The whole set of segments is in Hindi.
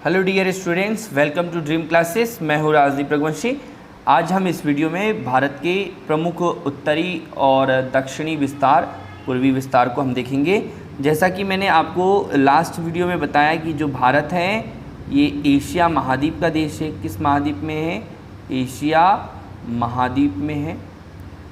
Hello dear students, welcome to dream classes. मैं हूँ राजदीप रघुवंशी। आज हम इस वीडियो में भारत के प्रमुख उत्तरी और दक्षिणी विस्तार, पूर्वी विस्तार को हम देखेंगे। जैसा कि मैंने आपको लास्ट वीडियो में बताया कि जो भारत है ये एशिया महाद्वीप का देश है। किस महाद्वीप में है? एशिया महाद्वीप में है।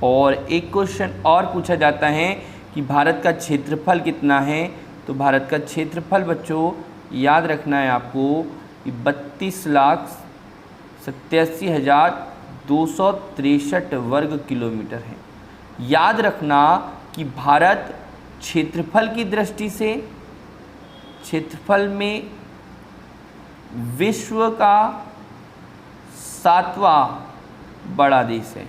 और एक क्वेश्चन और पूछा जाता है कि भारत का क्षेत्रफल कितना है। तो भारत का क्षेत्रफल बच्चों याद रखना है आपको कि 32,87,263 वर्ग किलोमीटर है। याद रखना कि भारत क्षेत्रफल की दृष्टि से, क्षेत्रफल में विश्व का 7वां बड़ा देश है।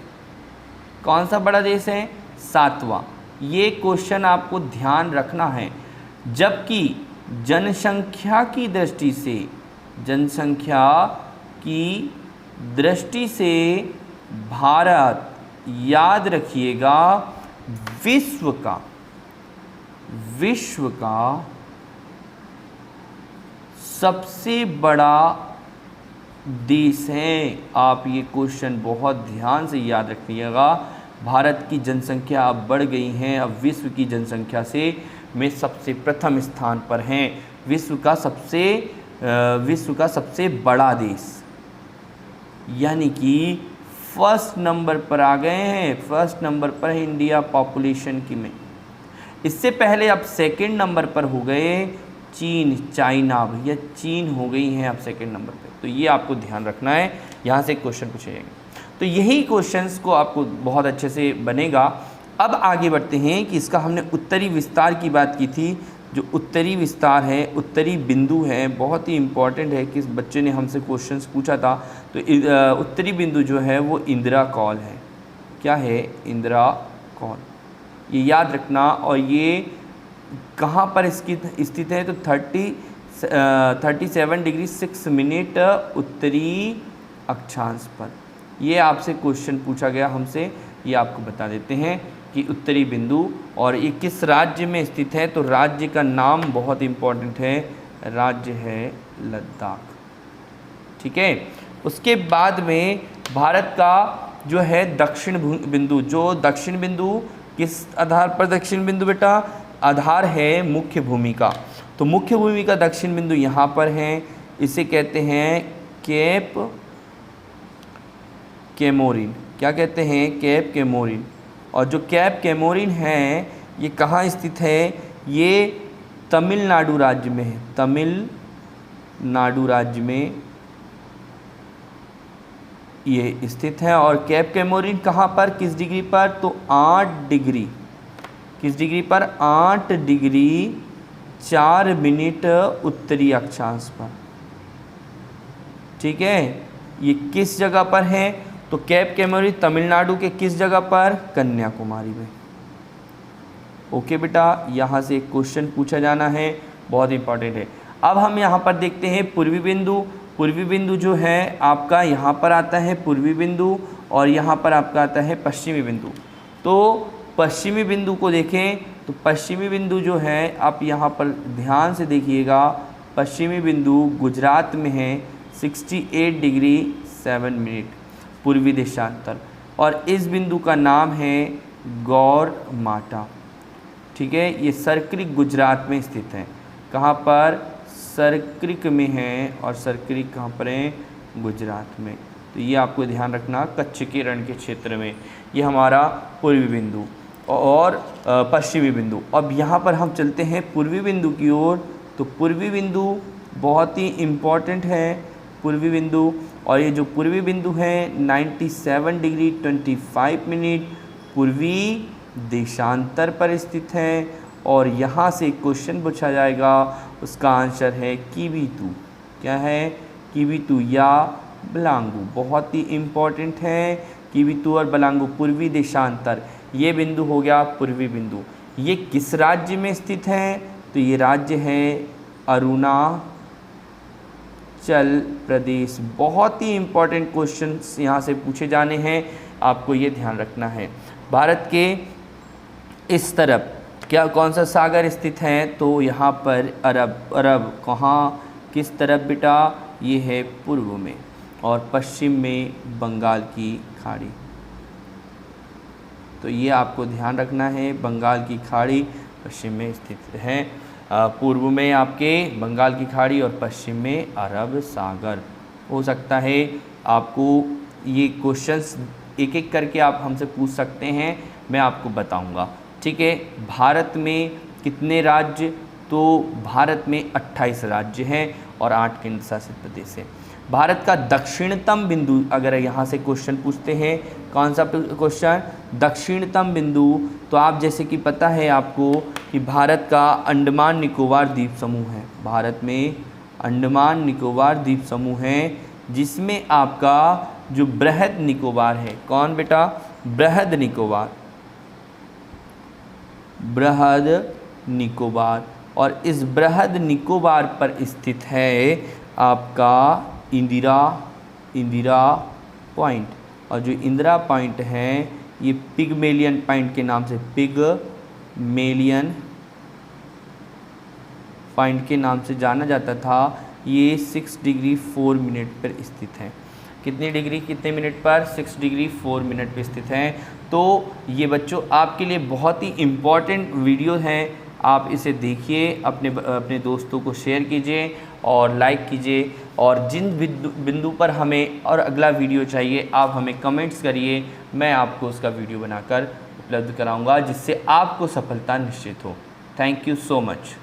कौन सा बड़ा देश है? 7वां। ये क्वेश्चन आपको ध्यान रखना है। जबकि जनसंख्या की दृष्टि से, जनसंख्या की दृष्टि से भारत, याद रखिएगा, विश्व का सबसे बड़ा देश है। आप ये क्वेश्चन बहुत ध्यान से याद रखिएगा। भारत की जनसंख्या अब बढ़ गई है, अब विश्व की जनसंख्या से में सबसे प्रथम स्थान पर हैं। विश्व का सबसे बड़ा देश, यानी कि फर्स्ट नंबर पर आ गए हैं। फर्स्ट नंबर पर है इंडिया पॉपुलेशन की में। इससे पहले अब सेकंड नंबर पर हो गए चीन, चाइना। भैया चीन हो गई हैं अब सेकंड नंबर पे। तो ये आपको ध्यान रखना है, यहाँ से क्वेश्चन पूछे जाएंगे। तो यही क्वेश्चंस को आपको बहुत अच्छे से बनेगा। अब आगे बढ़ते हैं कि इसका हमने उत्तरी विस्तार की बात की थी। जो उत्तरी विस्तार है, उत्तरी बिंदु है, बहुत ही इम्पॉर्टेंट है। किस बच्चे ने हमसे क्वेश्चंस पूछा था, तो उत्तरी बिंदु जो है वो इंदिरा कॉल है। क्या है? इंदिरा कॉल। ये याद रखना। और ये कहाँ पर स्थित है? तो 37 डिग्री 6 मिनट उत्तरी अक्षांश पर। ये आपसे क्वेश्चन पूछा गया हमसे, ये आपको बता देते हैं कि उत्तरी बिंदु। और ये किस राज्य में स्थित है? तो राज्य का नाम बहुत इम्पोर्टेंट है, राज्य है लद्दाख। ठीक है। उसके बाद में भारत का जो है दक्षिण बिंदु, जो दक्षिण बिंदु किस आधार पर दक्षिण बिंदु बेटा? आधार है मुख्य भूमि का। तो मुख्य भूमि का दक्षिण बिंदु यहाँ पर है। इसे कहते हैं केप केमोरिन। क्या कहते हैं? Cap Comorin. और जो कैप केमोरिन है ये कहाँ स्थित है? ये तमिलनाडु राज्य में है। तमिलनाडु राज्य में ये स्थित है। और कैप केमोरिन कहाँ पर, किस डिग्री पर? तो 8 डिग्री। किस डिग्री पर? 8 डिग्री 4 मिनट उत्तरी अक्षांश पर। ठीक है। ये किस जगह पर है? तो कैप केमोरिन तमिलनाडु के किस जगह पर? कन्याकुमारी में। ओके बेटा, यहाँ से एक क्वेश्चन पूछा जाना है, बहुत इंपॉर्टेंट है। अब हम यहाँ पर देखते हैं पूर्वी बिंदु। पूर्वी बिंदु जो है आपका यहाँ पर आता है पूर्वी बिंदु, और यहाँ पर आपका आता है पश्चिमी बिंदु। तो पश्चिमी बिंदु को देखें तो पश्चिमी बिंदु जो है, आप यहाँ पर ध्यान से देखिएगा, पश्चिमी बिंदु गुजरात में है, 68 डिग्री 7 मिनट पूर्वी देशांतर। और इस बिंदु का नाम है गौरमाटा। ठीक है। ये सरक्रिक गुजरात में स्थित है। कहाँ पर? सरक्रिक में है। और सरक्रिक कहाँ पर है? गुजरात में। तो ये आपको ध्यान रखना, कच्छ के रण के क्षेत्र में। ये हमारा पूर्वी बिंदु और पश्चिमी बिंदु। अब यहाँ पर हम चलते हैं पूर्वी बिंदु की ओर। तो पूर्वी बिंदु बहुत ही इम्पॉर्टेंट है, पूर्वी बिंदु। और ये जो पूर्वी बिंदु है 97 डिग्री 25 मिनट पूर्वी देशांतर पर स्थित है। और यहाँ से क्वेश्चन पूछा जाएगा, उसका आंसर है किवीतु। क्या है? किवीतु या बलांगू। बहुत ही इम्पॉर्टेंट है किवीतु और बलांगू, पूर्वी देशांतर। ये बिंदु हो गया पूर्वी बिंदु। ये किस राज्य में स्थित है? तो ये राज्य है अरुणाचल प्रदेश। बहुत ही इम्पॉर्टेंट क्वेश्चंस यहाँ से पूछे जाने हैं, आपको ये ध्यान रखना है। भारत के इस तरफ क्या कौन सा सागर स्थित है? तो यहाँ पर अरब। कहाँ? किस तरफ बेटा, ये है पूर्व में, और पश्चिम में बंगाल की खाड़ी। तो ये आपको ध्यान रखना है, बंगाल की खाड़ी पश्चिम में स्थित है, पूर्व में आपके बंगाल की खाड़ी और पश्चिम में अरब सागर। हो सकता है आपको ये क्वेश्चंस एक एक करके आप हमसे पूछ सकते हैं, मैं आपको बताऊंगा, ठीक है। भारत में कितने राज्य, तो भारत में 28 राज्य हैं और 8 केंद्र शासित प्रदेश है। भारत का दक्षिणतम बिंदु, अगर यहाँ से क्वेश्चन पूछते हैं, कौन सा क्वेश्चन, दक्षिणतम बिंदु, तो आप जैसे कि पता है आपको कि भारत का अंडमान निकोबार द्वीप समूह है, भारत में अंडमान निकोबार द्वीप समूह है, जिसमें आपका जो बृहद निकोबार है, कौन बेटा, बृहद निकोबार, बृहद निकोबार, और इस बृहद निकोबार पर स्थित है आपका इंदिरा पॉइंट, और जो इंदिरा पॉइंट है ये पिगमेलियन पॉइंट के नाम से, पिगमेलियन पॉइंट के नाम से जाना जाता था। ये 6 डिग्री 4 मिनट पर स्थित है। कितने डिग्री कितने मिनट पर, 6 डिग्री 4 मिनट पर स्थित है। तो ये बच्चों आपके लिए बहुत ही इम्पॉर्टेंट वीडियो है, आप इसे देखिए, अपने दोस्तों को शेयर कीजिए और लाइक कीजिए, और जिन बिंदु पर हमें और अगला वीडियो चाहिए आप हमें कमेंट्स करिए, मैं आपको उसका वीडियो बनाकर उपलब्ध कराऊंगा, जिससे आपको सफलता निश्चित हो। Thank you so much.